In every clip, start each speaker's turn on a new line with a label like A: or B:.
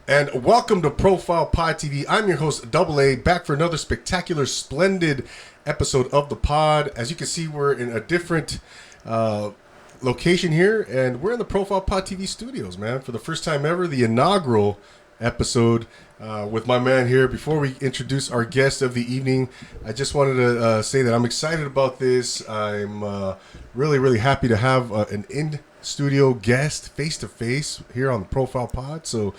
A: And welcome to Profile Pod TV. I'm your host, Double A, back for another spectacular, splendid episode of the pod. As you can see, we're in a different location here, and we're in the Profile Pod TV studios, man, for the first time ever, the inaugural episode with my man here. Before we introduce our guest of the evening, I just wanted to say that I'm excited about this. I'm really happy to have an in-studio guest face-to-face here on the Profile Pod. So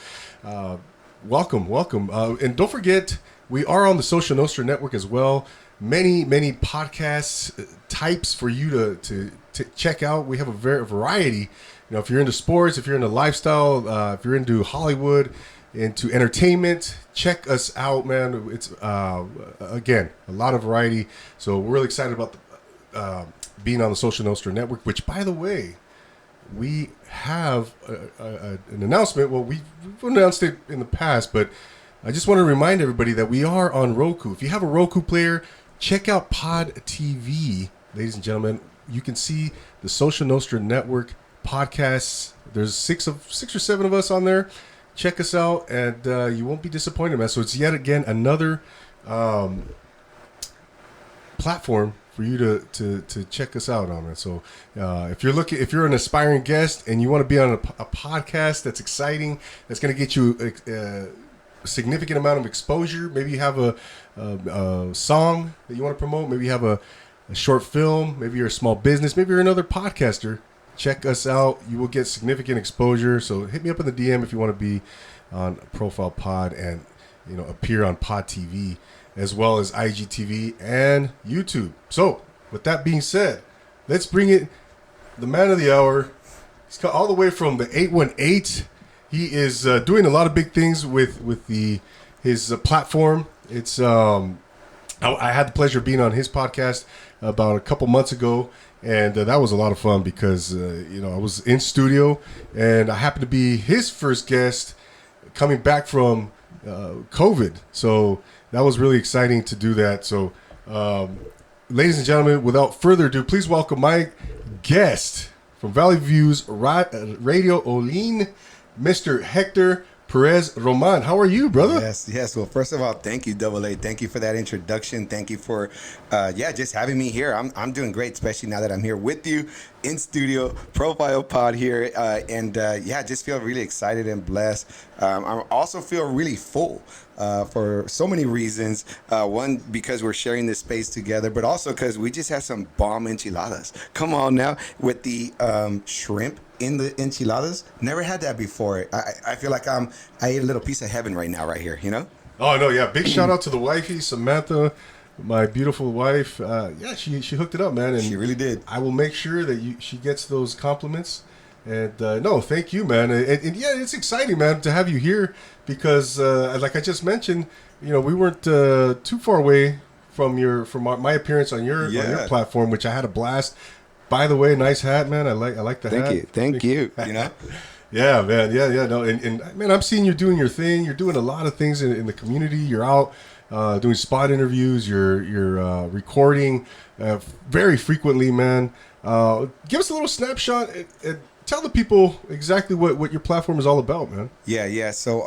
A: welcome. And don't forget, we are on the Social Nostra Network as well. Many podcasts types for you to check out. We have a variety. You know, if you're into sports, if you're into lifestyle, if you're into Hollywood, into entertainment, check us out, man. It's again a lot of variety. So we're really excited about being on the Social Nostra Network. Which, by the way, we have an announcement. Well, we've announced it in the past, but I just want to remind everybody that we are on Roku. If you have a Roku player, check out Pod TV, ladies and gentlemen. You can see the Social Nostra Network podcasts. There's six or seven of us on there. Check us out, and you won't be disappointed, man. So it's yet again another platform for you to check us out on it. So if you're an aspiring guest and you want to be on a podcast that's exciting, that's going to get you a significant amount of exposure. Maybe you have a song that you want to promote. Maybe you have a short film. Maybe you're a small business. Maybe you're another podcaster. Check us out. You will get significant exposure. So hit me up in the DM if you want to be on Profile Pod and appear on Pod TV, as well as IGTV and YouTube. So, with that being said, let's bring it, the man of the hour. He's come all the way from the 818. He is doing a lot of big things with his platform. It's I had the pleasure of being on his podcast about a couple months ago, and that was a lot of fun because I was in studio, and I happened to be his first guest coming back from COVID. So that was really exciting to do that. So, ladies and gentlemen, without further ado, please welcome my guest from Valley Views Radio Olin, Mr. Hector Perez-Roman. How are you, brother?
B: Yes. Well, first of all, thank you, Double A. Thank you for that introduction. Thank you for, just having me here. I'm doing great, especially now that I'm here with you in studio, Profile Pod here, just feel really excited and blessed. I also feel really full for so many reasons. One, because we're sharing this space together, but also because we just had some bomb enchiladas. Come on now, with the shrimp in the enchiladas. Never had that before. I feel like I ate a little piece of heaven right now, right here,
A: Oh, no, yeah. Big shout out to the wifey, Samantha, my beautiful wife. She hooked it up, man. And
B: she really did.
A: I will make sure that she gets those compliments. And no, thank you, man. And yeah, it's exciting, man, to have you here because, like I just mentioned, we weren't too far away from my appearance on your platform, which I had a blast. By the way, nice hat, man. I like the hat.
B: Thank you.
A: Yeah, man. Yeah. No, and man, I'm seeing you doing your thing. You're doing a lot of things in the community. You're out doing spot interviews. You're recording very frequently, man. Give us a little snapshot and tell the people exactly what your platform is all about, man.
B: Yeah. So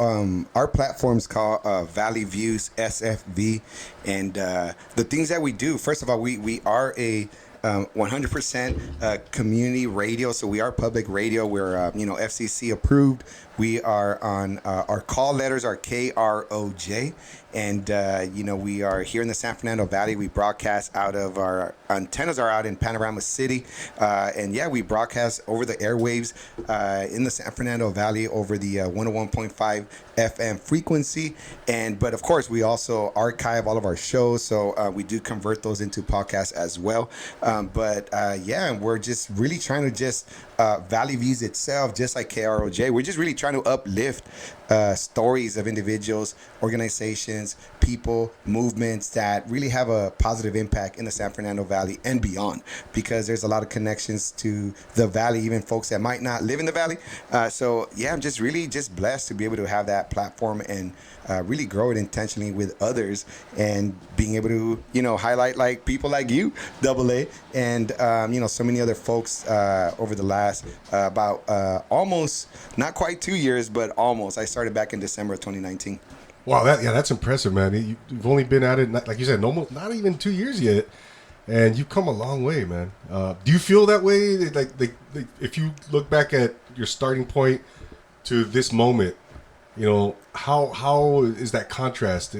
B: our platform's called Valley Views SFV, and the things that we do. First of all, we are a 100% community radio, so we are public radio. We're FCC approved. We are on our call letters are KROJ, and we are here in the San Fernando Valley. We broadcast out of our antennas are out in Panorama City, we broadcast over the airwaves in the San Fernando Valley over the 101.5 FM frequency, but of course we also archive all of our shows, so we do convert those into podcasts as well. We're just really trying to Valley Views itself, just like KROJ. We're just really trying to uplift stories of individuals, organizations, people, movements that really have a positive impact in the San Fernando Valley and beyond, because there's a lot of connections to the Valley, even folks that might not live in the Valley. I'm just really blessed to be able to have that platform and really grow it intentionally with others, and being able to, highlight like people like you, Double A, and, so many other folks over the last past about almost, not quite 2 years, but almost. I started back in December of 2019.
A: Wow, that's impressive, man. You've only been at it, like you said, not even 2 years yet, and you've come a long way, man. Do you feel that way? Like, if you look back at your starting point to this moment, you know, how is that contrast?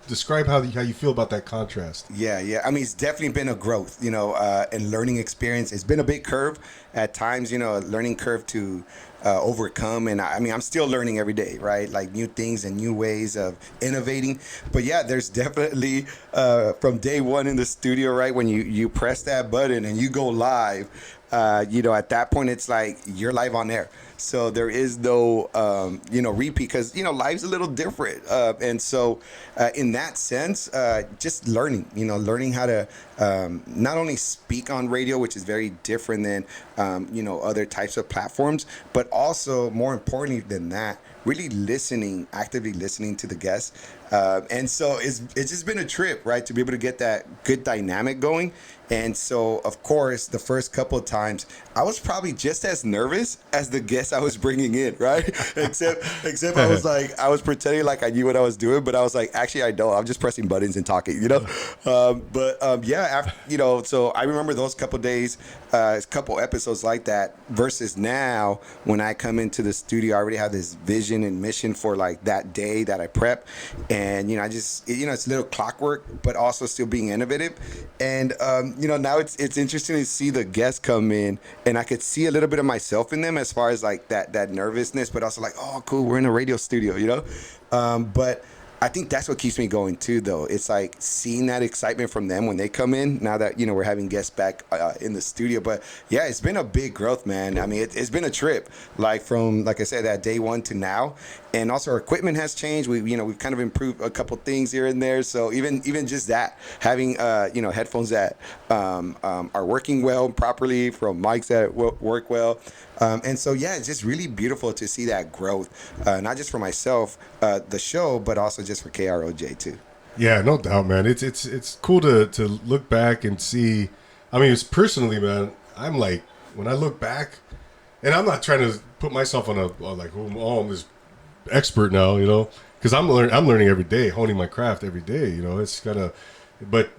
A: Describe how you feel about that contrast.
B: Yeah. I mean, it's definitely been a growth, you know, and learning experience. It's been a big curve at times, you know, a learning curve to overcome. And I mean, I'm still learning every day, right? Like new things and new ways of innovating. But yeah, there's definitely from day one in the studio, right? When you press that button and you go live, you know, at that point, it's like you're live on air. So there is no, you know, repeat because, you know, life's a little different. And so in that sense, just learning how to not only speak on radio, which is very different than, you know, other types of platforms, but also more importantly than that, really actively listening to the guests. And so it's just been a trip, right, to be able to get that good dynamic going. And so, of course, the first couple of times, I was probably just as nervous as the guests I was bringing in, right? Except I was pretending like I knew what I was doing, but I was like, actually, I don't. I'm just pressing buttons and talking, you know? You know, so I remember those couple days, couple episodes like that versus now when I come into the studio, I already have this vision and mission for like that day that I prep. And, you know, it's a little clockwork, but also still being innovative. And, you know, now it's interesting to see the guests come in and I could see a little bit of myself in them as far as like that nervousness, but also like, oh, cool, we're in a radio studio, you know? But I think that's what keeps me going too, though. It's like seeing that excitement from them when they come in now that, you know, we're having guests back in the studio. But yeah, it's been a big growth, man. I mean, it's been a trip, like from, like I said, that day one to now. And also our equipment has changed. We've kind of improved a couple things here and there. So even just that, having, you know, headphones that are working well properly, from mics that work well. And so, yeah, it's just really beautiful to see that growth, not just for myself, the show, but also just for KROJ too.
A: Yeah, no doubt, man. It's cool to look back and see. I mean, it's personally, man, I'm like, when I look back, and I'm not trying to put myself on I'm this expert now, you know, because I'm learning every day, honing my craft every day, you know. It's kind of, but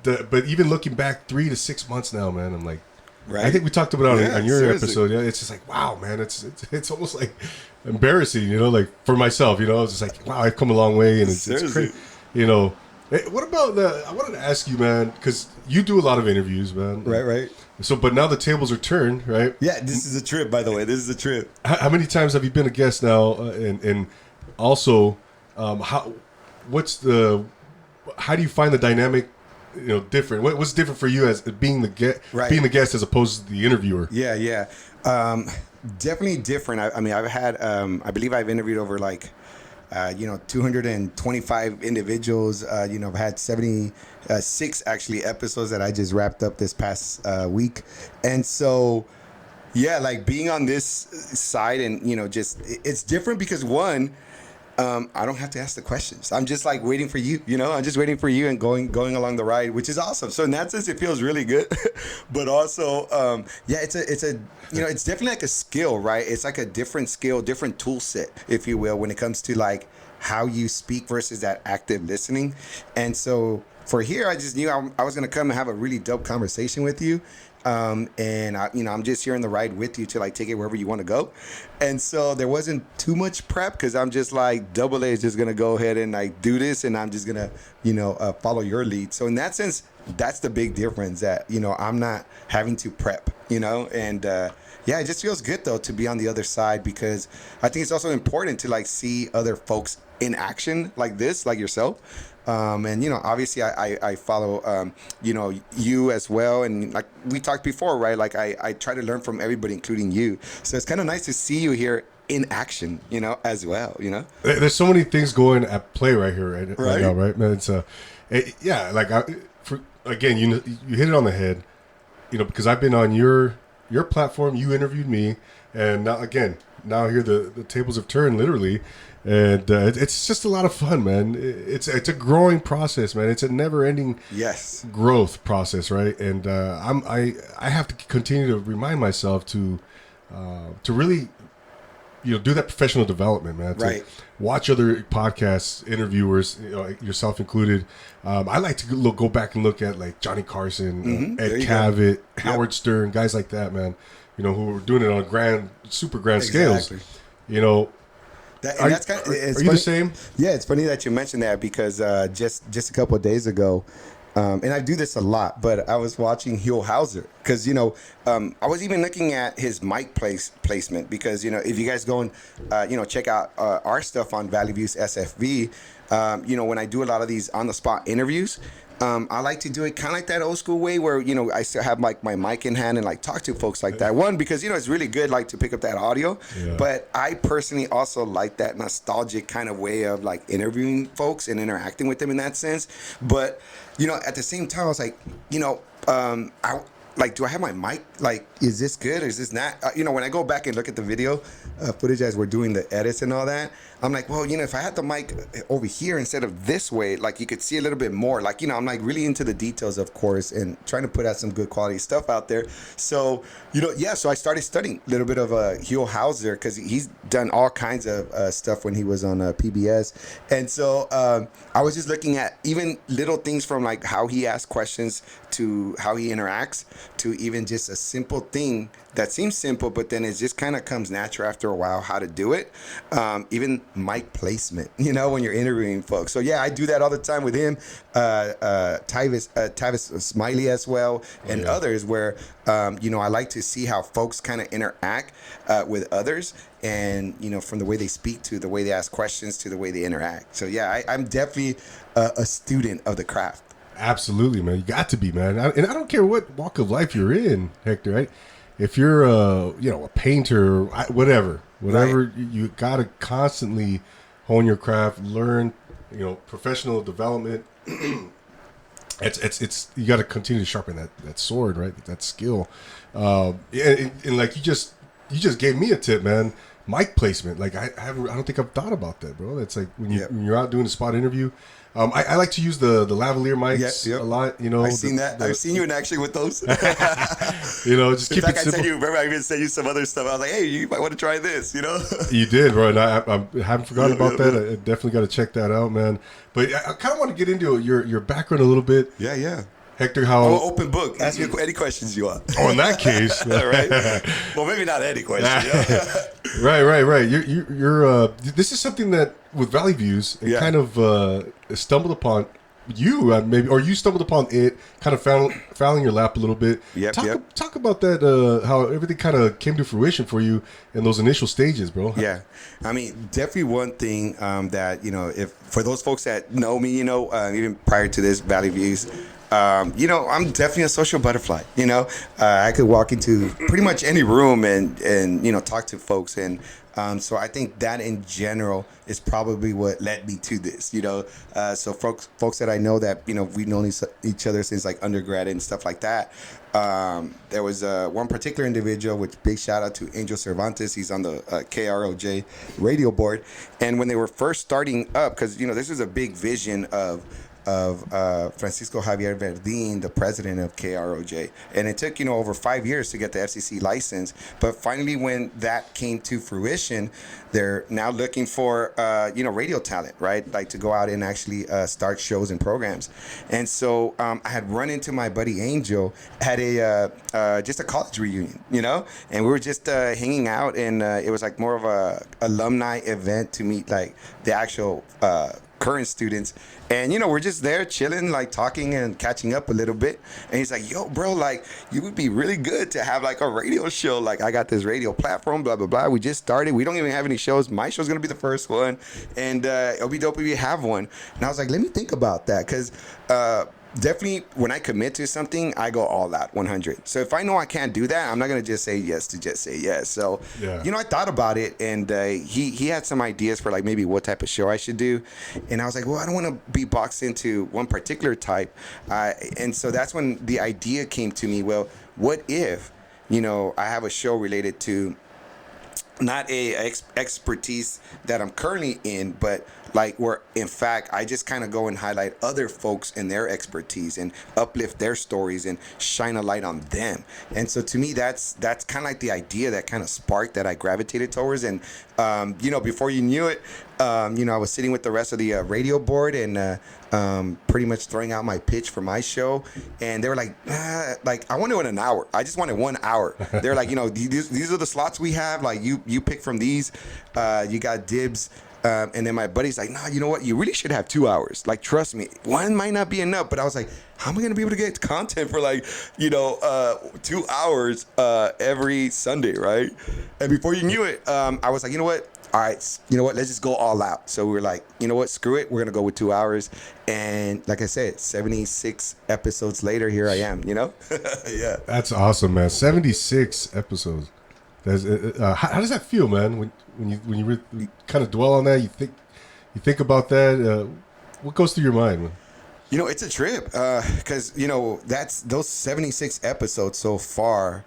A: even looking back 3 to 6 months now, man, I'm like, right? I think we talked about it on your seriously. Episode. Yeah, it's just like, wow, man, it's almost like embarrassing, you know, like for myself, you know. It's just like, wow, I've come a long way, and it's crazy, you know. What about I wanted to ask you, man, because you do a lot of interviews, man.
B: Right.
A: So, but now the tables are turned, right?
B: Yeah, this is a trip, by the way. This is a trip.
A: How many times have you been a guest now? And also, how do you find the dynamic, you know, different? What's different for you as being the guest as opposed to the interviewer?
B: Yeah. Definitely different. I mean, I've had, I believe I've interviewed over like, 225 individuals. I've had 76 actually episodes that I just wrapped up this past week. And so, yeah, like being on this side and, you know, just it's different because one, I don't have to ask the questions. I'm just like waiting for you, you know, I'm just waiting for you and going along the ride, which is awesome. So in that sense, it feels really good. But also, it's definitely like a skill, right? It's like a different skill, different tool set, if you will, when it comes to like how you speak versus that active listening. And so for here, I just knew I was going to come and have a really dope conversation with you. I'm just here on the ride with you to like take it wherever you want to go. And so there wasn't too much prep because I'm just like, Double A is just going to go ahead and like do this. And I'm just going to, follow your lead. So in that sense, that's the big difference that, you know, I'm not having to prep, you know, and, it just feels good though to be on the other side because I think it's also important to like see other folks in action like this, like yourself. And, you know, obviously I follow, you as well. And like we talked before, right? Like I try to learn from everybody, including you. So it's kind of nice to see you here in action, you know, as well, you know? There's
A: so many things going at play right here right now, right? Man, it's again, you hit it on the head, you know, because I've been on your platform, you interviewed me, and now here the tables have turned literally. And it's just a lot of fun, man. It's a growing process, man. It's a never-ending growth process, right? And I have to continue to remind myself to to really, do that professional development, man. To watch other podcasts, interviewers, yourself included. I like to go back and look at like Johnny Carson, Ed Cavett, Howard Stern, guys like that, man. Who are doing it on super grand scales.
B: That's kind of,
A: are you the same?
B: Yeah, it's funny that you mentioned that because just a couple of days ago, and I do this a lot, but I was watching Hugh Hauser because, I was even looking at his mic placement because, if you guys go and, check out our stuff on Valley Views SFV, when I do a lot of these on-the-spot interviews, I like to do it kind of like that old school way where, I still have like my mic in hand and like talk to folks like that. One, because, it's really good like to pick up that audio. Yeah. But I personally also like that nostalgic kind of way of like interviewing folks and interacting with them in that sense. But, at the same time, I was like, do I have my mic? Like, is this good or is this not? When I go back and look at the video footage as we're doing the edits and all that, I'm like, well, if I had the mic over here instead of this way, like you could see a little bit more. Like, I'm like really into the details, of course, and trying to put out some good quality stuff out there. So, so I started studying a little bit of Hugh Hauser because he's done all kinds of stuff when he was on PBS. And so I was just looking at even little things from like how he asks questions to how he interacts to even just a simple thing that seems simple, but then it just kind of comes natural after a while how to do it. Even mic placement, when you're interviewing folks. So yeah, I do that all the time with him, Tavis Smiley as well, and others where, I like to see how folks kind of interact with others and, from the way they speak to the way they ask questions to the way they interact. So yeah, I'm definitely a student of the craft.
A: Absolutely, man. You got to be, man. And I don't care what walk of life you're in, Hector, right? If you're a painter, whatever, you got to constantly hone your craft, learn, professional development. It's you got to continue to sharpen that sword, right? That skill. And like you just gave me a tip, man. Mic placement. Like I don't think I've thought about that, bro. That's like when you're out doing a spot interview. I like to use the lavalier mics a lot.
B: I've seen that. I've seen you in action with those.
A: Just keep it simple.
B: Remember, I even sent you some other stuff. I was like, hey, you might want to try this.
A: You did, bro. And I haven't forgotten about that. I definitely got to check that out, man. But I kind of want to get into your background a little bit.
B: Yeah.
A: Hector, how...
B: Oh, open book. Ask me any questions you want.
A: Oh, in that case.
B: Right? Well, maybe not any question.
A: Right. You're this is something that, with Valley Views, it kind of stumbled upon you, maybe, or you stumbled upon it, kind of fell in your lap a little bit. Talk about that, how everything kind of came to fruition for you in those initial stages, bro.
B: Yeah. I mean, definitely one thing that, if for those folks that know me, even prior to this, Valley Views, I'm definitely a social butterfly. I could walk into pretty much any room and talk to folks. And so I think that in general is probably what led me to this. So folks that I know that we've known each other since like undergrad and stuff like that. There was one particular individual, which big shout out to Angel Cervantes. He's on the KROJ radio board. And when they were first starting up, because this is a big vision of Francisco Javier Verdin, the president of KROJ. And it took, over 5 years to get the FCC license. But finally, when that came to fruition, they're now looking for, radio talent, right? Like to go out and actually start shows and programs. And so I had run into my buddy Angel at just a college reunion, and we were just hanging out. And it was like more of a alumni event to meet like the actual current students. And, we're just there chilling, like talking and catching up a little bit. And he's like, yo, bro, like, you would be really good to have like a radio show. Like, I got this radio platform, blah, blah, blah. We just started. We don't even have any shows. My show's going to be the first one. And it'll be dope if you have one. And I was like, let me think about that. Because definitely when I commit to something, I go all out 100. So if I know I can't do that, I'm not going to just say yes to just say yes. So, I thought about it, and he had some ideas for like maybe what type of show I should do. And I was like, well, I don't want to be boxed into one particular type. And so that's when the idea came to me. Well, what if, I have a show related to not a expertise that I'm currently in, but like where in fact I just kind of go and highlight other folks and their expertise and uplift their stories and shine a light on them. And so to me, that's kind of like the idea that kind of sparked that I gravitated towards. And before you knew it, I was sitting with the rest of the radio board and pretty much throwing out my pitch for my show, and they were like I wanted an hour. I just wanted 1 hour. They're like, these are the slots we have. Like you pick from these. You got dibs. And then my buddy's like, nah, you know what? You really should have 2 hours. Like, trust me, one might not be enough. But I was like, how am I going to be able to get content for 2 hours every Sunday, right? And before you knew it, I was like, you know what? All right, you know what? Let's just go all out. So we were like, you know what? Screw it. We're going to go with 2 hours. And like I said, 76 episodes later, here I am, Yeah.
A: That's awesome, man. 76 episodes. How does that feel, man? When you really kind of dwell on that, you think about that. What goes through your mind, man?
B: It's a trip because that's those 76 episodes so far.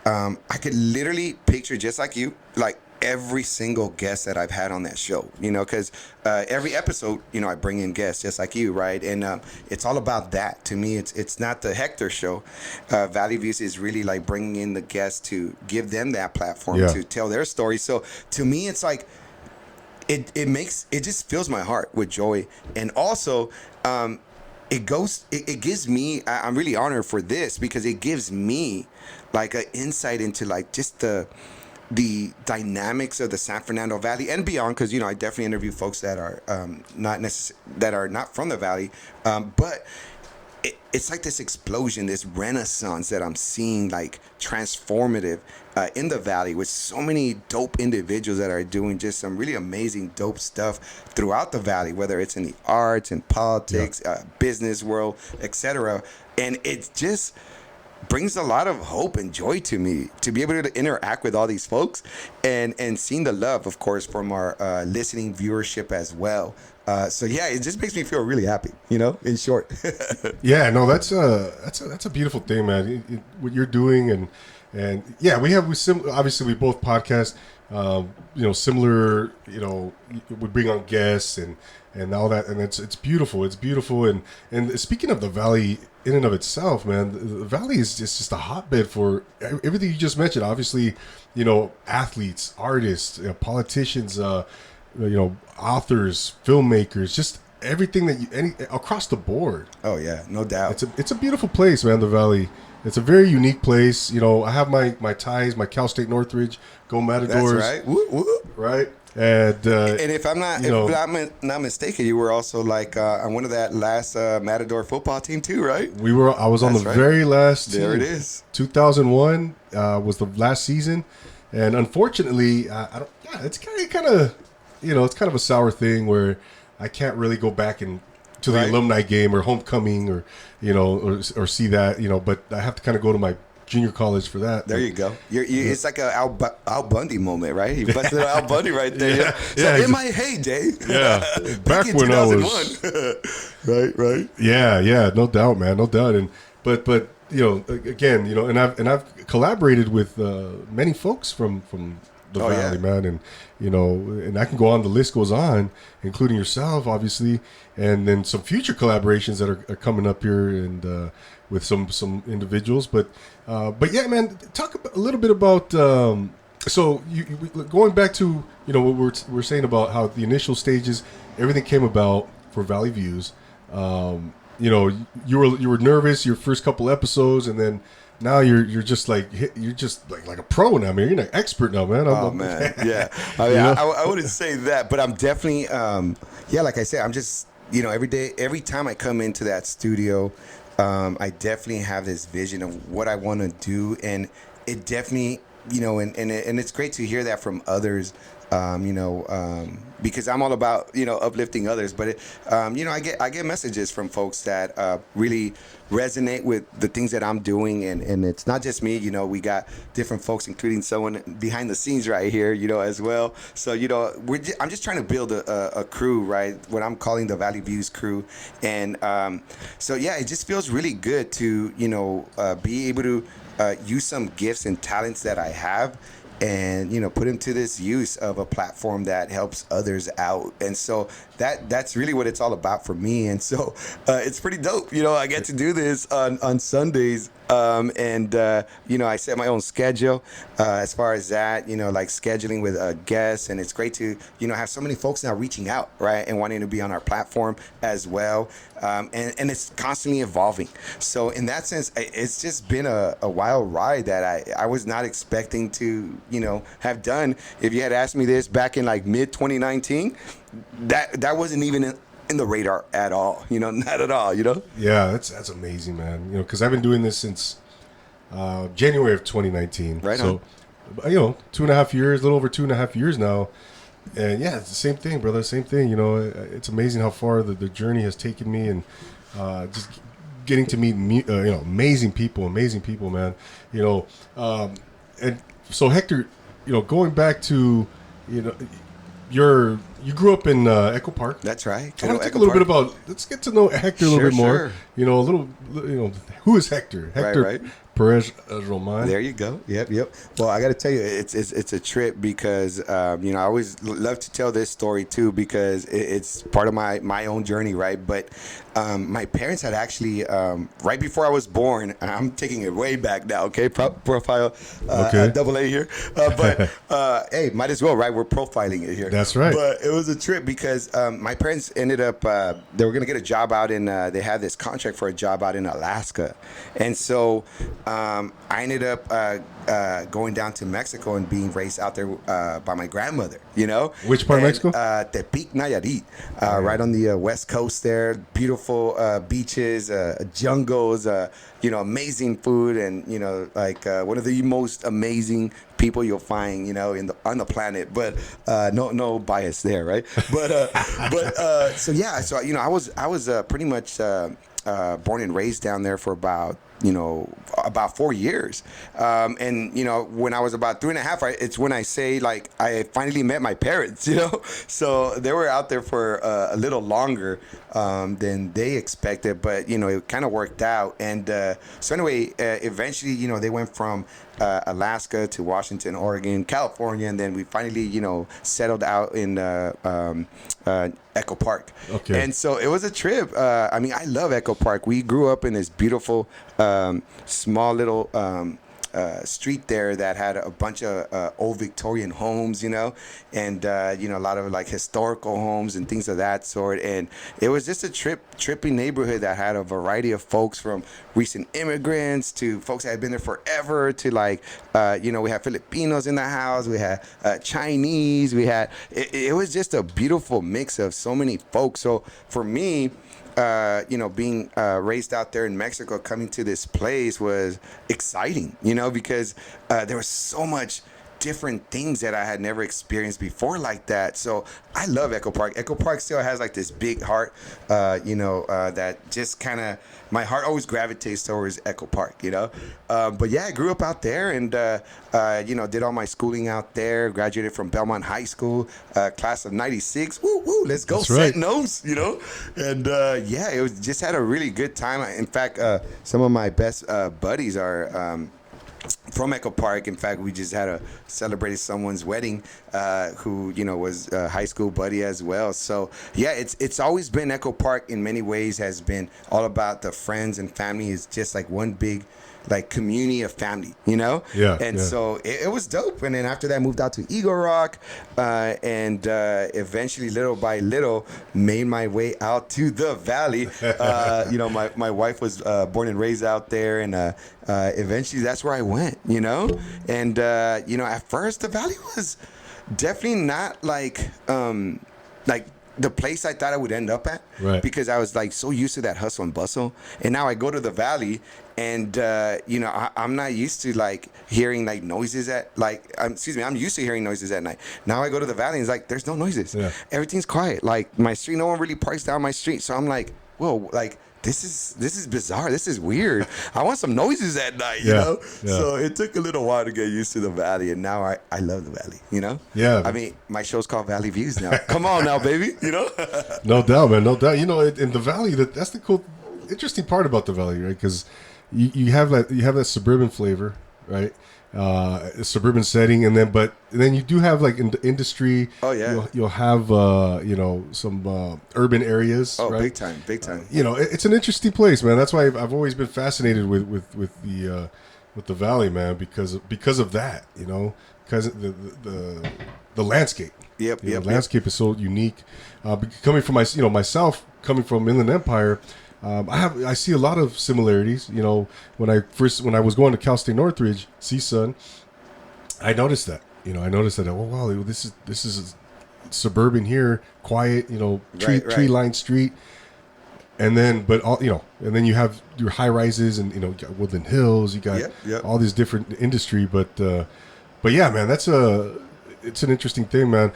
B: I could literally picture, just like you, like every single guest that I've had on that show, because every episode, I bring in guests just like you, right? And it's all about that. To me, it's not the Hector show. Valley Views is really like bringing in the guests to give them that platform to tell their story. So to me, it's like it just fills my heart with joy. And also it gives me, I'm really honored for this because it gives me like an insight into like just the dynamics of the San Fernando Valley and beyond, because I definitely interview folks that are not from the Valley, but it's like this explosion, this renaissance that I'm seeing, like transformative in the Valley, with so many dope individuals that are doing just some really amazing dope stuff throughout the Valley, whether it's in the arts and politics, business world, etc. And it just brings a lot of hope and joy to me to be able to interact with all these folks and seeing the love, of course, from our listening viewership as well. So yeah, it just makes me feel really happy, in short.
A: Yeah, no, that's a beautiful thing, man. What you're doing and yeah, obviously we both podcast, similar, we bring on guests and all that, and it's beautiful. It's beautiful. And speaking of the Valley in and of itself, man, the Valley is just a hotbed for everything you just mentioned. Obviously, athletes, artists, politicians, authors, filmmakers, just everything across the board.
B: Oh yeah, no doubt.
A: It's a beautiful place, man. The Valley. It's a very unique place. I have my ties, my Cal State Northridge, go Matadors.
B: That's right. Whoop, whoop.
A: Right. And
B: if I'm not mistaken, you were also like on one of that last Matador football team too, right?
A: I was on the very last team.
B: There it is.
A: 2001 was the last season, and unfortunately, it's kind of it's kind of a sour thing where I can't really go back to the alumni game or homecoming or or see that, but I have to kind of go to my junior college for that.
B: There you go. It's like a Al Bundy moment, right? You busted Al Bundy right there. In my heyday.
A: Yeah.
B: Back in
A: when
B: 2001.
A: I was
B: right.
A: Yeah, no doubt, man, no doubt. And but again, and I've collaborated with many folks from the Valley, man, and and I can go on. The list goes on, including yourself, obviously, and then some future collaborations that are coming up here, and with some individuals. But yeah, man, talk a little bit about. So going back to what we're saying about how the initial stages, everything came about for Valley Views. You were nervous your first couple episodes, and then. Now you're just like a pro now, man. You're an expert now, man.
B: Man, yeah. I wouldn't say that, but I'm definitely, like I said, I'm just, every time I come into that studio, I definitely have this vision of what I want to do, and it definitely, and it's great to hear that from others. Because I'm all about uplifting others, but I get messages from folks that really resonate with the things that I'm doing, and it's not just me. We got different folks, including someone behind the scenes right here, as well. So I'm just trying to build a crew, right? What I'm calling the Valley Views crew, and so yeah, it just feels really good to be able to use some gifts and talents that I have. and put them to this use of a platform that helps others out. And so that's really what it's all about for me. And so it's pretty dope. I get to do this on Sundays. I set my own schedule as far as that, like scheduling with guests. And it's great to, have so many folks now reaching out, right, and wanting to be on our platform as well. And it's constantly evolving. So in that sense, it's just been a wild ride that I was not expecting to, have done. If you had asked me this back in like mid 2019, that wasn't even in the radar at all, not at all,
A: Yeah, that's amazing, man. Because I've been doing this since January of 2019.
B: Right
A: so,
B: on.
A: 2.5 years, a little over 2.5 years now. And yeah, it's the same thing, brother. Same thing. It's amazing how far the journey has taken me, and just getting to meet amazing people, man. And so Hector, going back to you grew up in Echo Park.
B: That's right.
A: I want to talk a little bit about. Let's get to know Hector a little bit more.
B: Sure.
A: Who is Hector? Hector
B: Right.
A: Perez-Roman.
B: There you go. Yep. Well, I got to tell you, it's a trip because I always love to tell this story too because it's part of my own journey, right? But my parents had actually right before I was born. I'm taking it way back now. Okay, profile double A here. But hey, might as well, right? We're profiling it here.
A: That's right.
B: But it was a trip because my parents ended up they were gonna get a job out in. They had this contract for a job out in Alaska, and so. I ended up going down to Mexico and being raised out there by my grandmother,
A: Which part of Mexico?
B: Tepic, Nayarit, right on the west coast there. Beautiful beaches, jungles, amazing food, and, one of the most amazing people you'll find, on the planet. But no bias there, right? But I was pretty much born and raised down there for about 4 years. And when I was about 3.5, it's when I say like I finally met my parents, so they were out there for a little longer than they expected, but it kind of worked out. And so anyway, eventually, they went from Alaska to Washington, Oregon, California, and then we finally, settled out in Echo Park.
A: Okay.
B: And so it was a trip. I love Echo Park. We grew up in this beautiful, small little street there that had a bunch of old Victorian homes, and a lot of like historical homes and things of that sort. And it was just a trippy neighborhood that had a variety of folks, from recent immigrants to folks that had been there forever to like, we had Filipinos in the house, we had Chinese, it was just a beautiful mix of so many folks. So for me, being raised out there in Mexico, coming to this place was exciting, because there was so much different things that I had never experienced before like that. So I love Echo Park. Echo Park still has like this big heart, that just kind of, my heart always gravitates towards Echo Park, But yeah, I grew up out there and, did all my schooling out there, graduated from Belmont High School, class of 96. Woo, let's go.
A: That's right.
B: Set nose, And it was just had a really good time. In fact, some of my best buddies are from Echo Park. In fact, we just celebrated someone's wedding, who was a high school buddy as well. So yeah, it's always been Echo Park in many ways has been all about the friends and family. It's just like one big like community of family, So it was dope. And then after that, moved out to Eagle Rock, and eventually, little by little, made my way out to the Valley. My wife was born and raised out there, and eventually that's where I went. And at first the Valley was definitely not like the place I thought I would end up at,
A: right? Because
B: I was like so used to that hustle and bustle, and now I go to the Valley, and I'm not used to like hearing like noises I'm used to hearing noises at night. Now I go to the Valley, and it's like there's no noises. Yeah. Everything's quiet. Like my street, no one really parks down my street. So I'm like, whoa, like this is bizarre. This is weird. I want some noises at night,
A: Yeah.
B: So it took a little while to get used to the Valley, and now I love the Valley,
A: Yeah.
B: I mean, my show's called Valley Views now. Come on now, baby,
A: No doubt, man. No doubt. In the Valley, that's the cool, interesting part about the Valley, right? Because you have that suburban flavor, right? suburban setting, and then you do have like industry.
B: Oh yeah.
A: You'll have some urban areas.
B: Oh,
A: right?
B: big time.
A: It's an interesting place, man. That's why I've always been fascinated with the valley, man, because of that. Because the landscape.
B: Yep.
A: The landscape is so unique. Coming from myself coming from Inland Empire. I see a lot of similarities. When I was going to Cal State Northridge, CSUN, I noticed that. I noticed that. Oh wow, this is suburban here, quiet. Tree lined street, and then and then you have your high rises, and you got Woodland Hills. You got all these different industry, but yeah, man, it's an interesting thing, man.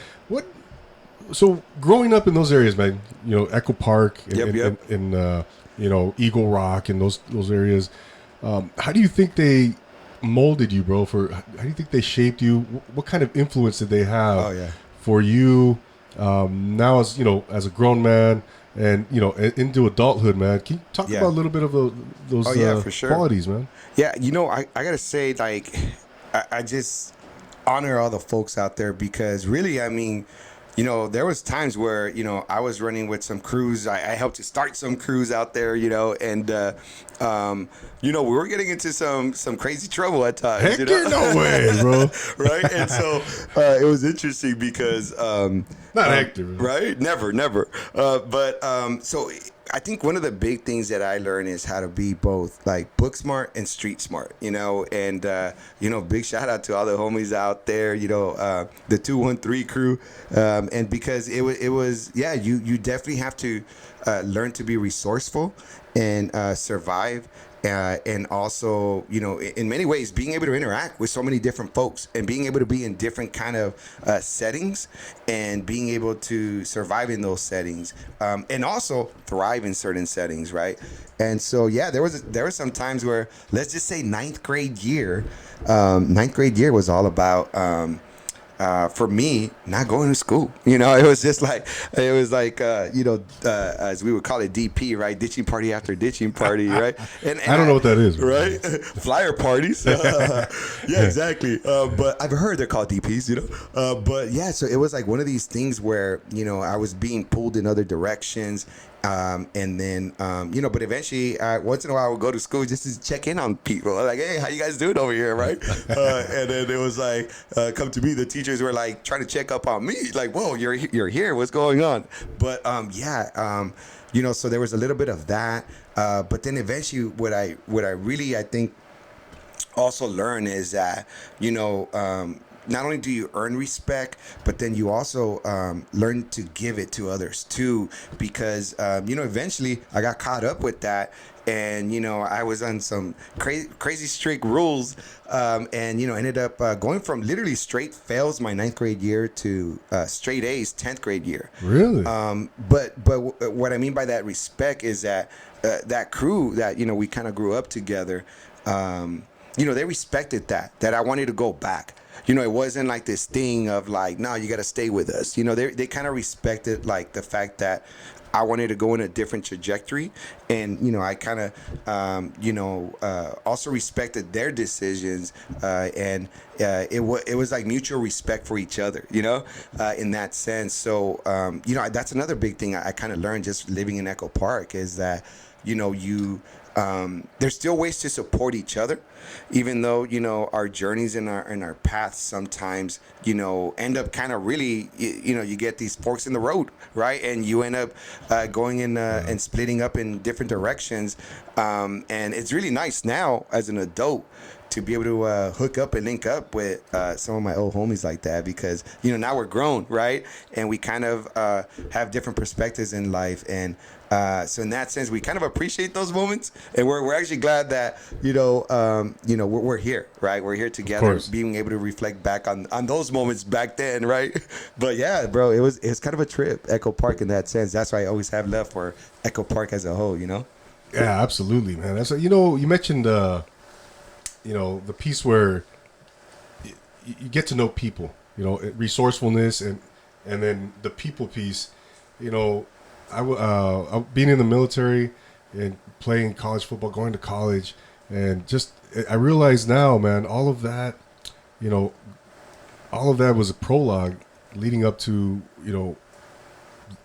A: So growing up in those areas, man, Echo Park and Eagle Rock and those areas, how do you think they molded you, bro? How do you think they shaped you? What kind of influence did they have for you now as a grown man and into adulthood, man? Can you talk about a little bit of those
B: for sure.
A: qualities, man?
B: Yeah, I gotta say, like, I just honor all the folks out there, because really, I mean, there was times where, I was running with some crews. I helped to start some crews out there, and, we were getting into some crazy trouble at times.
A: Hector, no way, bro.
B: Right? And so it was interesting because...
A: Not Hector.
B: Right? Never. So I think one of the big things that I learned is how to be both like book smart and street smart, and, big shout out to all the homies out there, the 213 crew. And because it was, you definitely have to learn to be resourceful and survive. And also, in many ways, being able to interact with so many different folks and being able to be in different kind of settings and being able to survive in those settings, and also thrive in certain settings, right? And so, there were some times where, let's just say ninth grade year was all about for me, not going to school. It was just like, as we would call it, DP, right? Ditching party after ditching party, right? And
A: I don't know what that is,
B: right? Flyer parties. Yeah, exactly. But I've heard they're called DPs, so it was like one of these things where, I was being pulled in other directions. And then, but eventually, once in a while, I would go to school just to check in on people. Like, hey, how you guys doing over here, right? And then it was like, come to me, the teachers were like trying to check up on me. Like, whoa, you're here. What's going on? But, so there was a little bit of that. But then eventually, what I really, I think, also learn is that, not only do you earn respect, but then you also learn to give it to others too, because eventually I got caught up with that, and I was on some crazy strict rules, and ended up going from literally straight fails my 9th grade year to straight A's 10th grade year.
A: Really?
B: But what I mean by that respect is that that crew that we kind of grew up together, they respected that I wanted to go back. It wasn't like this thing of like, no, you got to stay with us. They kind of respected like the fact that I wanted to go in a different trajectory. And, I kind of, also respected their decisions. And it was like mutual respect for each other, in that sense. So, that's another big thing I kind of learned just living in Echo Park is that, there's still ways to support each other, even though our journeys and our paths sometimes end up kind of really you get these forks in the road, right? And you end up going in and splitting up in different directions, and it's really nice now as an adult to be able to hook up and link up with some of my old homies like that, because now we're grown, right? And we kind of have different perspectives in life, and so in that sense, we kind of appreciate those moments, and we're actually glad that we're here, right? We're here together, being able to reflect back on those moments back then, right? But yeah, bro, it's kind of a trip, Echo Park, in that sense. That's why I always have love for Echo Park as a whole, Yeah,
A: absolutely, man. That's you mentioned the piece where you get to know people, resourcefulness, and then the people piece, I being in the military and playing college football, going to college, and just I realize now, man, all of that, you know, all of that was a prologue leading up to, you know,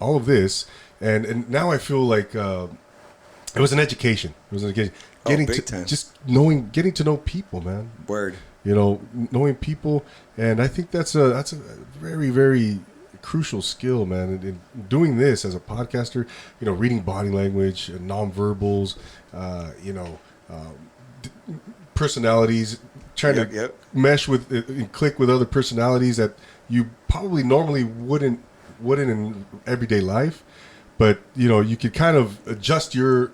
A: all of this. And now I feel like it was an education. It was an education. Getting to know people, man.
B: Word.
A: You know, knowing people, and I think that's a very, very crucial skill, man. In doing this as a podcaster, you know, reading body language, nonverbals, you know, personalities, trying to mesh with and click with other personalities that you probably normally wouldn't in everyday life, but you know, you could kind of adjust your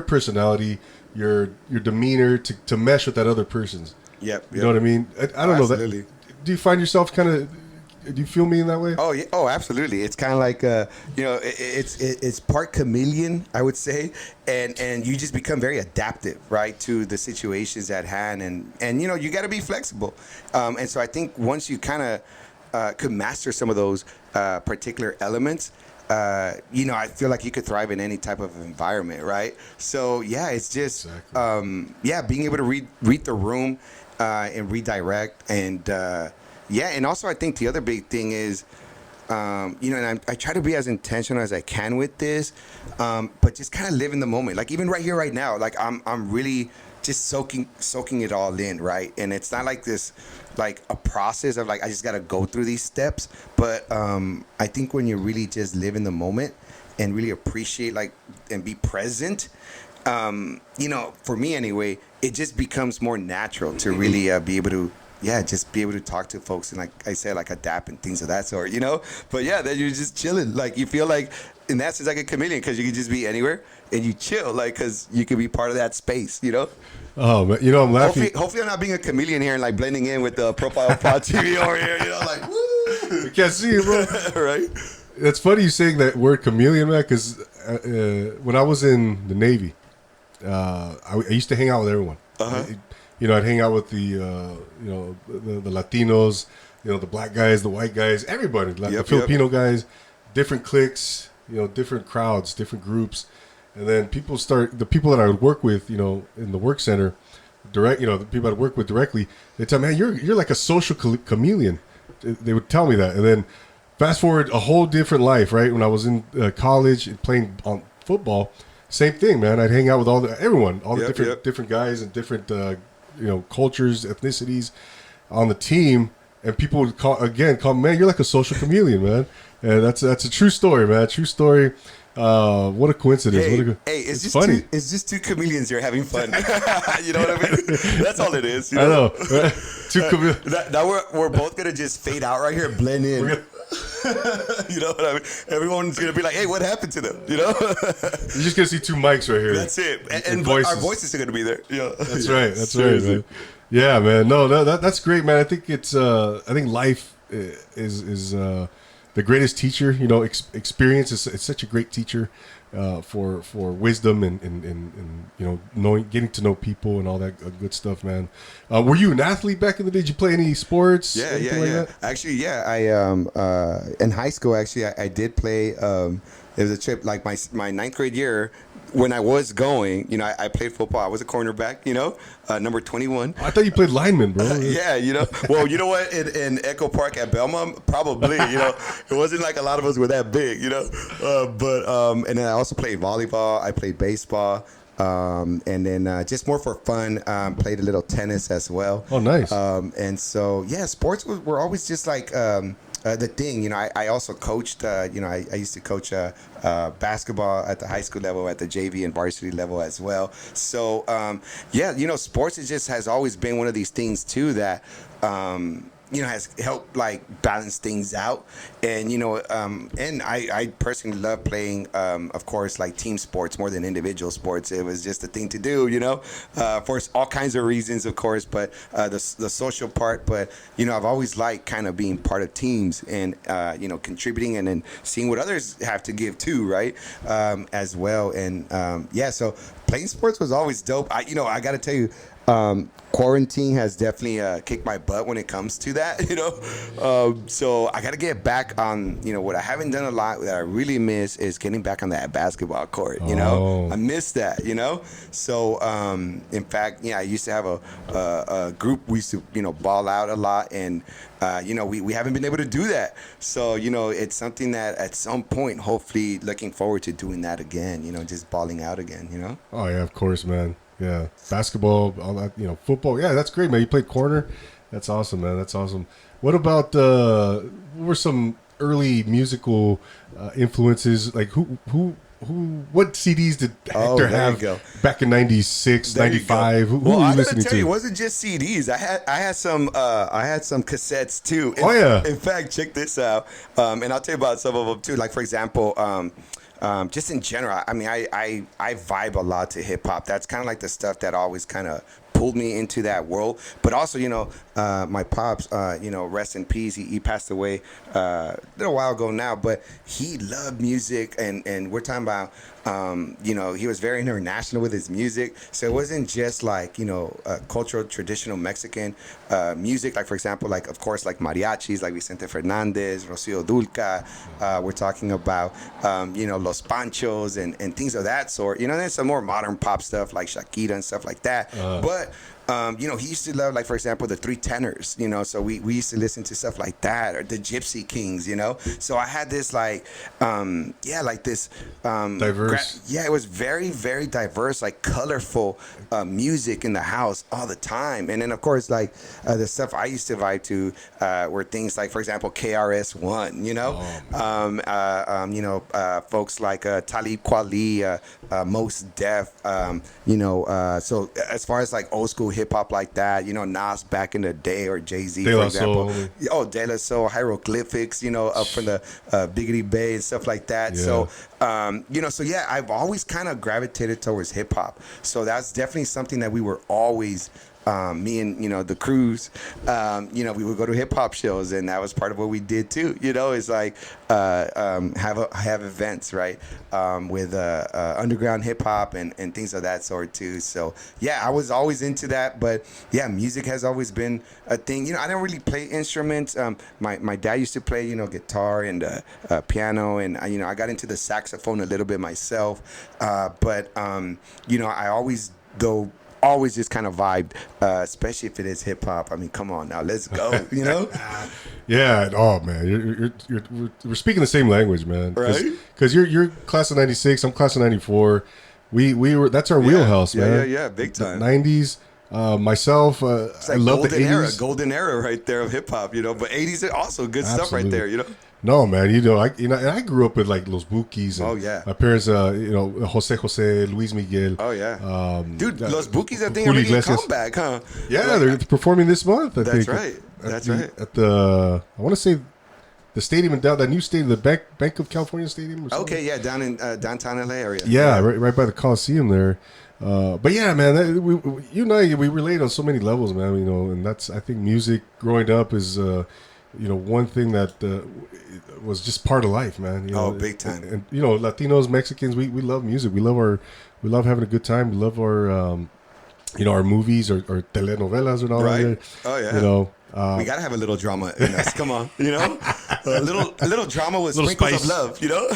A: personality, your demeanor to mesh with that other person's.
B: Yep.
A: You know what I mean? I don't know that. Do you find yourself kind of? Do you feel me in that way?
B: Oh yeah. Oh, absolutely. It's kind of like you know, it's part chameleon, I would say, and you just become very adaptive, right, to the situations at hand, and you know, you got to be flexible, and so I think once you kind of could master some of those particular elements. You know, I feel like you could thrive in any type of environment, right? So yeah, it's just being able to read the room and redirect, and and also I think the other big thing is, you know, and I try to be as intentional as I can with this, but just kind of live in the moment. Like even right here, right now, like I'm really just soaking it all in, right? And it's not like this, like a process of like I just gotta go through these steps. But I think when you really just live in the moment and really appreciate like and be present, you know, for me anyway, it just becomes more natural to really be able to. Yeah, just be able to talk to folks and, like I said, like adapt and things of that sort, you know? But yeah, then you're just chilling. Like you feel like, in that sense, like a chameleon, because you can just be anywhere and you chill, like, because you can be part of that space, you know?
A: Oh, man, you know, I'm laughing.
B: Hopefully I'm not being a chameleon here and like blending in with the Profile Pod TV over here, you know? Like, woo!
A: You can't see it, bro.
B: Right?
A: It's funny you saying that word chameleon, man, because when I was in the Navy, I used to hang out with everyone. You know, I'd hang out with the, you know, the Latinos, you know, the black guys, the white guys, everybody, like the Filipino guys, different cliques, you know, different crowds, different groups. And then the people that I would work with, you know, in the work center, the people I'd work with directly, they tell me, man, you're like a social chameleon. They would tell me that. And then fast forward a whole different life, right? When I was in college and playing on football, same thing, man. I'd hang out with all the different guys and different, you know, cultures, ethnicities on the team, and people would call me, man, you're like a social chameleon, man. And that's a true story, man. True story. What a coincidence.
B: It's just
A: funny.
B: It's just two chameleons here having fun. You know what I mean? That's all it is. You
A: know? I know.
B: Two chameleons. Now we're both gonna just fade out right here, blend in. You know what I mean? Everyone's gonna be like, "Hey, what happened to them?" You know?
A: You're just gonna see two mics right here.
B: That's it, and our voices are gonna be there. You know?
A: That's right. That's right, man. Yeah, man. No, that's great, man. I think I think life is the greatest teacher. You know, experience is such a great teacher for wisdom and you know, getting to know people and all that good stuff, man. Were you an athlete back in the day? Did you play any sports?
B: Yeah.
A: Like
B: Actually, I in high school actually I did play. There was a trip like my ninth grade year. When I was going, you know, I played football. I was a cornerback, you know, number 21.
A: I thought you played lineman, bro.
B: Yeah, you know. Well, you know what? In Echo Park at Belmont, probably, you know, it wasn't like a lot of us were that big, you know. And then I also played volleyball. I played baseball. And then just more for fun, played a little tennis as well.
A: Oh, nice.
B: And so, yeah, sports were always just like the thing. You know, I also coached, you know, I used to coach basketball at the high school level, at the JV and varsity level as well. So, yeah, you know, sports has always been one of these things, too, that you know, has helped like balance things out. And, you know, and I personally love playing, of course, like team sports more than individual sports. It was just a thing to do, you know, for all kinds of reasons, of course, but the social part. But, you know, I've always liked kind of being part of teams and, you know, contributing and then seeing what others have to give too, right, as well. And, yeah, so playing sports was always dope. I got to tell you, Quarantine has definitely kicked my butt when it comes to that, you know. So I got to get back on, you know, what I haven't done a lot that I really miss is getting back on that basketball court, you know. I miss that, you know. So, in fact, yeah, I used to have a group. We used to, you know, ball out a lot, and you know, we haven't been able to do that. So, you know, it's something that at some point, hopefully, looking forward to doing that again. You know, just balling out again. You know.
A: Oh yeah, of course, man. Yeah, basketball, all that, you know, football. Yeah, that's great, man. You played corner. That's awesome, man. That's awesome. What about what were some early musical influences? Like what CDs did Hector have back in 96, 95? Who were you listening to?
B: It wasn't just CDs. I had some cassettes too. In fact, check this out. And I'll tell you about some of them too. Like, for example, just in general, I mean, I vibe a lot to hip hop. That's kind of like the stuff that always kind of pulled me into that world. But also, you know, my pops, you know, rest in peace. He passed away a little while ago now, but he loved music, and we're talking about, you know, he was very international with his music. So it wasn't just like, you know, cultural, traditional Mexican music. Like, for example, like, of course, like mariachis, like Vicente Fernandez, Rocío Dulca. We're talking about, you know, Los Panchos and things of that sort. You know, there's some more modern pop stuff like Shakira and stuff like that. But you know, he used to love, like, for example, the Three Tenors, you know, so we used to listen to stuff like that, or the Gypsy Kings, you know. So I had this, like, like this
A: diverse.
B: It was very, very diverse, like, colorful music in the house all the time. And then, of course, like, the stuff I used to vibe to were things like, for example, KRS-One, you know. You know, folks like Talib Kweli, Mos Def, you know, so as far as, like, old school hip hop like that, you know, Nas back in the day, or Jay-Z, for example. De La Soul, Hieroglyphics, you know, up from the Biggity Bay and stuff like that. Yeah. So, you know, so yeah, I've always kind of gravitated towards hip hop. So that's definitely something that we were always, me and, you know, the crews, you know, we would go to hip hop shows, and that was part of what we did too. You know, it's like have events, right, with underground hip hop and things of that sort too. So yeah, I was always into that. But yeah, music has always been a thing. You know, I didn't really play instruments. My dad used to play, you know, guitar and piano, and you know, I got into the saxophone a little bit myself. But you know, I always just kind of vibed, especially if it is hip hop. I mean, come on now, let's go, you know?
A: Yeah. Oh man, we're speaking the same language, man.
B: Right?
A: Because you're class of '96, I'm class of '94. We were, that's our wheelhouse, man.
B: Yeah, big time.
A: '90s. Myself,
B: it's like I love the '80s. Golden era right there of hip hop, you know. But '80s are also good stuff right there, you know.
A: No, man, you know, I grew up with like Los Bukis. And my parents, you know, Jose, Luis Miguel.
B: Oh yeah, dude, Los Bukis, I think, are making a comeback, huh?
A: Yeah, like, they're performing this month. I think.
B: That's right.
A: At the, I want to say, the stadium down, that new stadium, the Bank of California Stadium. Or something.
B: Okay, yeah, down in downtown LA area.
A: Yeah, right by the Coliseum there. But yeah, man, you and I, we relate on so many levels, man. You know, and that's, I think, music growing up is, you know, one thing that was just part of life, man. You know,
B: big time.
A: And you know, Latinos, Mexicans, we love music. We love having a good time. We love our, you know, our movies or telenovelas and all that.
B: Oh yeah.
A: You know,
B: we gotta have a little drama in us. Come on, you know, a little drama with sprinkles of love. You know,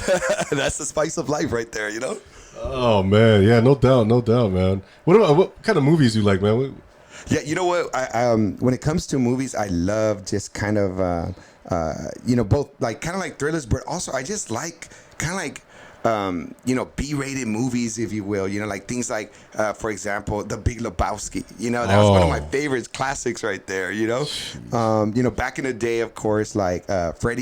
B: that's the spice of life right there. You know.
A: Oh man, yeah, no doubt, man. What kind of movies do you like, man?
B: Yeah, you know what? I when it comes to movies, I love just kind of you know, both like kind of like thrillers, but also I just like kind of like you know, B-rated movies, if you will. You know, like things like, for example, The Big Lebowski. You know, that was one of my favorites, classics right there. You know, you know, back in the day, of course, like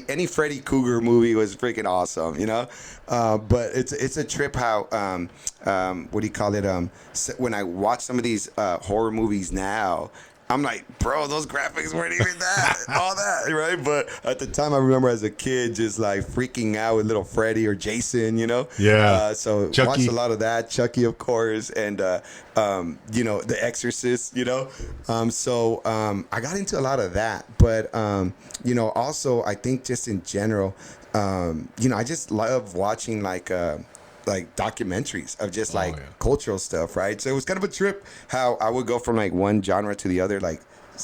B: any Freddy Krueger movie was freaking awesome. You know, but it's a trip how what do you call it? When I watch some of these horror movies now, I'm like, bro, those graphics weren't even all that, right? But at the time, I remember as a kid just like freaking out with little Freddy or Jason, you know?
A: Yeah.
B: So
A: Chucky.
B: Watched a lot of that, Chucky, of course, and you know, The Exorcist, you know? So I got into a lot of that, but you know, also I think just in general, you know, I just love watching like like documentaries of just like cultural stuff, right? So it was kind of a trip how I would go from like one genre to the other, like,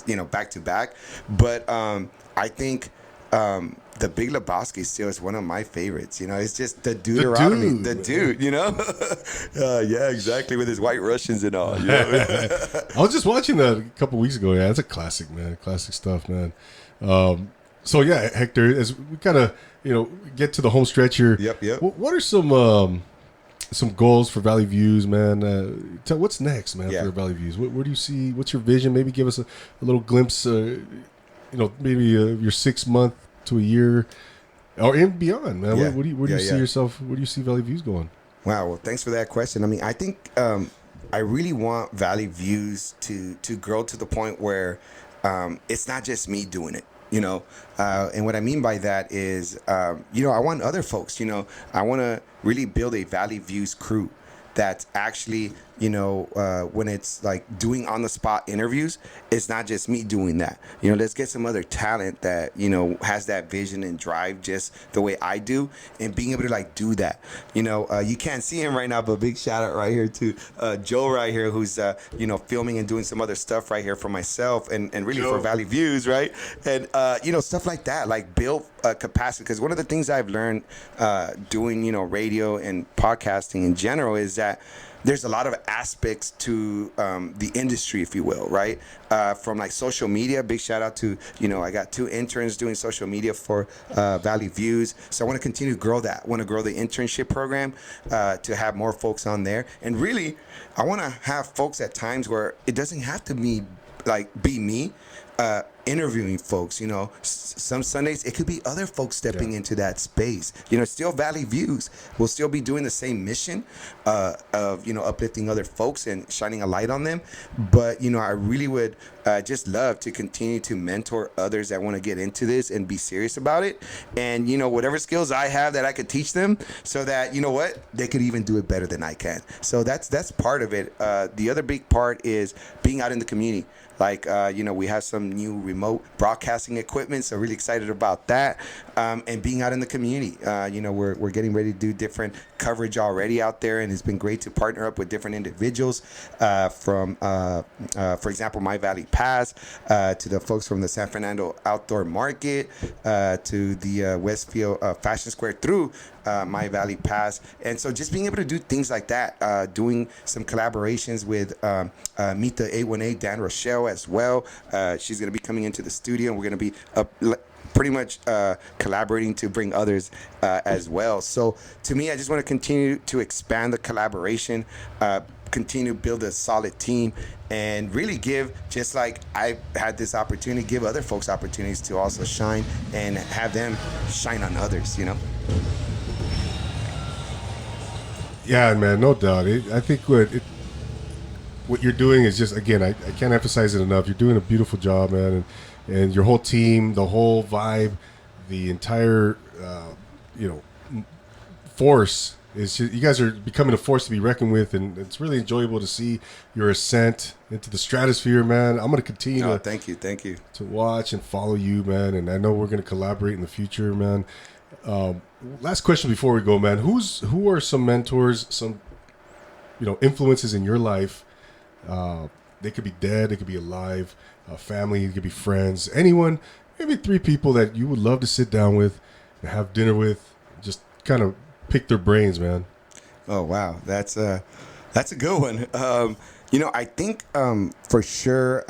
B: you know, back to back. But I think The Big Lebowski still is one of my favorites. You know, it's just the Deuteronomy, the dude, you know? Yeah, exactly, with his White Russians and all. You know?
A: I was just watching that a couple weeks ago. Yeah, it's a classic, man. Classic stuff, man. So yeah, Hector, as we kind of, you know, get to the home stretch here.
B: Yep.
A: What are some goals for Valley Views, man? What's next, man, for Valley Views? Where do you see? What's your vision? Maybe give us a little glimpse. You know, maybe your 6 month to a year, or and beyond, man.
B: Yeah.
A: Where do you see yourself? Where do you see Valley Views going?
B: Wow. Well, thanks for that question. I mean, I think I really want Valley Views to grow to the point where it's not just me doing it. You know, and what I mean by that is, you know, I want other folks, you know, I want to really build a Valley Views crew that's actually, you know, when it's like doing on the spot interviews, it's not just me doing that. You know, let's get some other talent that, you know, has that vision and drive just the way I do, and being able to like do that. You know, you can't see him right now, but big shout out right here to Joel right here, who's, you know, filming and doing some other stuff right here for myself and really for Valley Views, right? And, you know, stuff like that, like build capacity. Because one of the things I've learned doing, you know, radio and podcasting in general is that there's a lot of aspects to the industry, if you will, right? From like social media, big shout out to, you know, I got 2 interns doing social media for Valley Views. So I want to continue to grow that. I want to grow the internship program to have more folks on there. And really, I want to have folks at times where it doesn't have to be me interviewing folks. You know, some Sundays it could be other folks stepping into that space. You know, still Valley Views will still be doing the same mission of, you know, uplifting other folks and shining a light on them. But, you know, I really would just love to continue to mentor others that want to get into this and be serious about it. And, you know, whatever skills I have that I could teach them, so that, you know what, they could even do it better than I can. So that's part of it. The other big part is being out in the community. Like, you know, we have some new remote broadcasting equipment, so really excited about that. And being out in the community. You know, we're getting ready to do different coverage already out there, and it's been great to partner up with different individuals from, for example, My Valley Pass, to the folks from the San Fernando Outdoor Market, to the Westfield Fashion Square through My Valley Pass. And so just being able to do things like that, doing some collaborations with Meet the 818, Dan Rochelle, as well. She's going to be coming into the studio, and we're going to be pretty much collaborating to bring others as well. So to me, I just want to continue to expand the collaboration, continue to build a solid team, and really give, just like I had this opportunity, give other folks opportunities to also shine and have them shine on others, you know?
A: Yeah, man, no doubt. I think what you're doing is just, again, I can't emphasize it enough. You're doing a beautiful job, man, and your whole team, the whole vibe, the entire, you know, force is just, you guys are becoming a force to be reckoned with, and it's really enjoyable to see your ascent into the stratosphere, man. I'm going to continue
B: thank you
A: to watch and follow you, man, and I know we're going to collaborate in the future, man. Last question before we go, man. Who are some mentors, some, you know, influences in your life? They could be dead, they could be alive, family, it could be friends, anyone, maybe 3 people that you would love to sit down with and have dinner with, just kind of pick their brains, man.
B: Oh, wow. That's a good one. You know, I think for sure,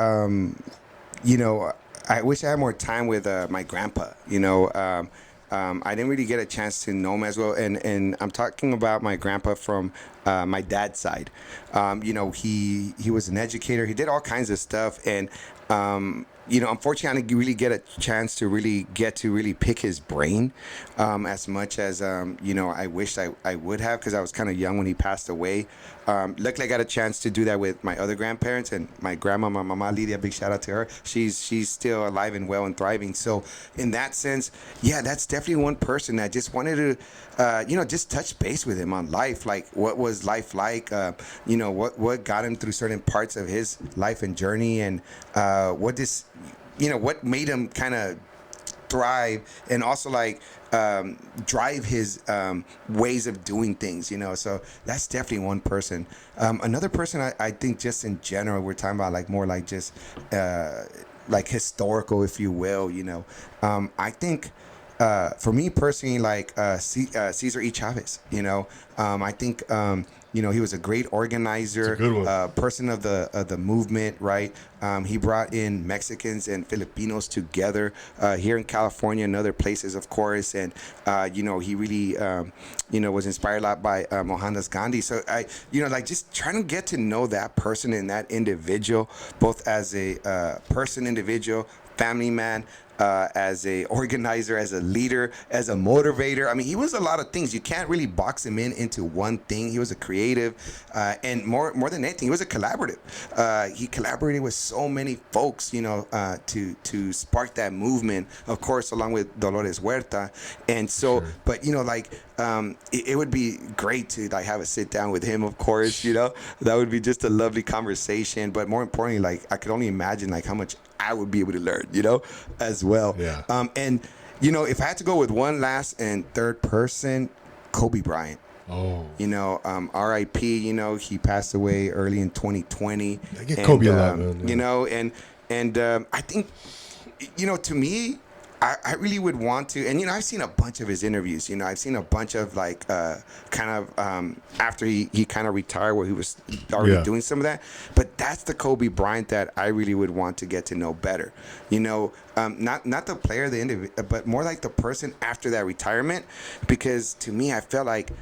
B: you know, I wish I had more time with my grandpa, you know. I didn't really get a chance to know him as well, and I'm talking about my grandpa from my dad's side. You know, he was an educator. He did all kinds of stuff, and you know, unfortunately, I didn't really get a chance to really pick his brain as much as you know, I wished I would have, because I was kind of young when he passed away. Luckily, I got a chance to do that with my other grandparents, and my grandma, my mama Lydia, big shout out to her. She's still alive and well and thriving. So in that sense, yeah, that's definitely one person that just wanted to, you know, just touch base with him on life. Like, what was life like? You know, what got him through certain parts of his life and journey, and what made him kind of thrive and also like drive his ways of doing things, you know. So that's definitely one person. Another person I think just in general, we're talking about like more like just like historical, if you will, you know. I think for me personally, like Cesar E. Chavez, you know, I think you know, he was a great organizer, person of the movement, right? He brought in Mexicans and Filipinos together here in California and other places, of course. And, you know, he really, you know, was inspired a lot by Mohandas Gandhi. So, you know, like just trying to get to know that person and that individual, both as a individual, family man, as a organizer, as a leader, as a motivator. I mean, he was a lot of things. You can't really box him into one thing. He was a creative, and more than anything, he was a collaborative. He collaborated with so many folks, you know, to spark that movement, of course, along with Dolores Huerta. And so, sure. But, you know, like, it would be great to like have a sit down with him, of course, you know. That would be just a lovely conversation. But more importantly, like, I could only imagine like how much I would be able to learn, you know, as well. Yeah. And, you know, if I had to go with one last and third person, Kobe Bryant. Oh. You know, R.I.P., you know, he passed away early in 2020. I get Kobe a lot, man. Yeah. You know, and I think, you know, to me, I really would want to, and, you know, I've seen a bunch of his interviews, you know, I've seen a bunch of like kind of after he kind of retired where he was already doing some of that. But that's the Kobe Bryant that I really would want to get to know better. You know, not the player, the individual, but more like the person after that retirement. Because to me, I felt like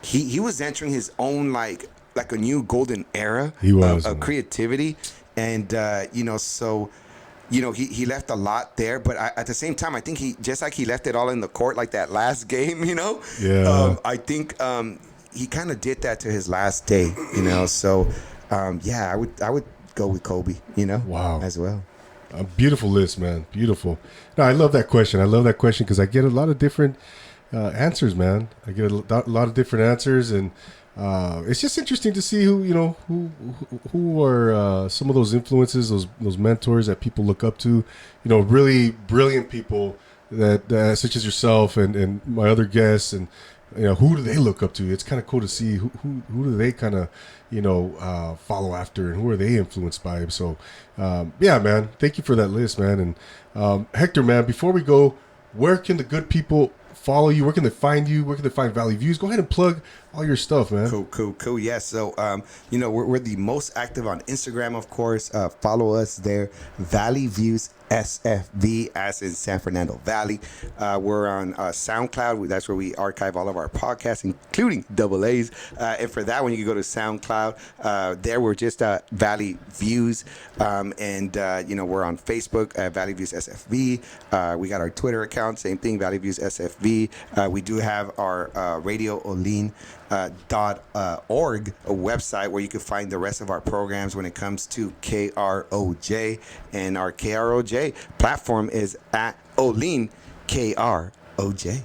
B: he was entering his own like a new golden era of creativity. And, you know, so... You know, he left a lot there, but at the same time, I think he just like he left it all in the court, like that last game, you know? Yeah. I think he kind of did that to his last day, you know? So, yeah, I would go with Kobe, you know? Wow. As well.
A: A beautiful list, man. Beautiful. No, I love that question. I love that question because I get a lot of different answers, man. I get a lot of different answers, and it's just interesting to see who are some of those influences, those mentors that people look up to. You know, really brilliant people that such as yourself and my other guests, and you know, who do they look up to? It's kind of cool to see who do they kind of follow after, and who are they influenced by. So yeah, man, thank you for that list, man. And Hector, man, before we go, where can the good people follow you? Where can they find you? Where can they find Valley Views? Go ahead and plug all your stuff, man.
B: Cool. Yes. So, you know, we're the most active on Instagram, of course. Follow us there. Valley Views SFV, as in San Fernando Valley. We're on SoundCloud. That's where we archive all of our podcasts, including double A's. And for that one, you can go to SoundCloud. There we're just Valley Views. And, you know, we're on Facebook at Valley Views SFV. We got our Twitter account, same thing, Valley Views SFV. We do have our Radio Olin .org, a website where you can find the rest of our programs when it comes to KROJ, and our KROJ platform is at Olin KROJ.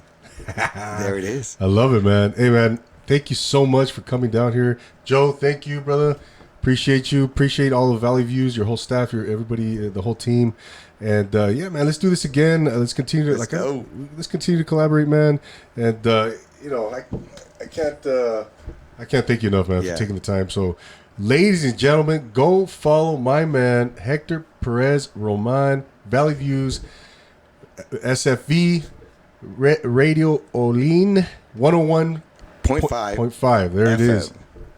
B: There it is.
A: I love it, man. Hey, man, thank you so much for coming down here. Joe, thank you, brother. Appreciate you. Appreciate all of Valley Views, your whole staff, everybody, the whole team. And yeah, man, let's do this again. Let's continue to let's continue to collaborate, man. And you know, I can't thank you enough, man, for taking the time. So, ladies and gentlemen, go follow my man Hector Perez-Roman, Valley Views SFV, Radio Olin 101.5. There FM. It is.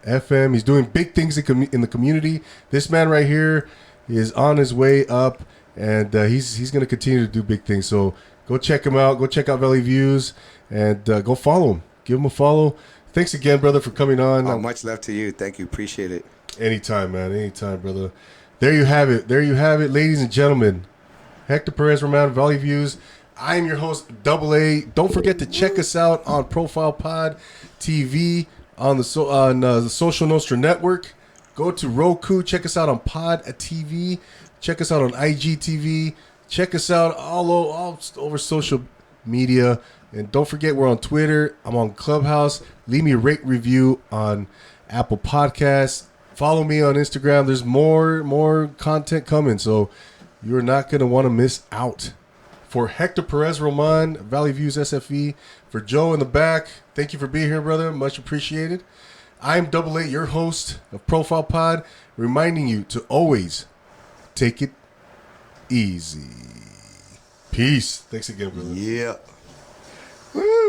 A: FM. He's doing big things in the community. This man right here is on his way up, and he's going to continue to do big things. So go check him out. Go check out Valley Views, and go follow him. Give him a follow. Thanks again, brother, for coming on.
B: Oh, much love to you. Thank you. Appreciate it.
A: Anytime, man. Anytime, brother. There you have it. Ladies and gentlemen. Hector Perez-Roman, Valley Views. I am your host, Double A. Don't forget to check us out on Profile Pod TV on the Social Nostra Network. Go to Roku. Check us out on Pod TV. Check us out on IGTV. Check us out all over social media. And don't forget, we're on Twitter. I'm on Clubhouse. Leave me a rate review on Apple Podcasts. Follow me on Instagram. There's more content coming, so you're not going to want to miss out. For Hector Perez-Roman, Valley Views SFV. For Joe in the back, thank you for being here, brother. Much appreciated. I'm Double A, your host of Profile Pod, reminding you to always take it easy. Peace. Thanks again, brother.
B: Yeah.
A: Woo.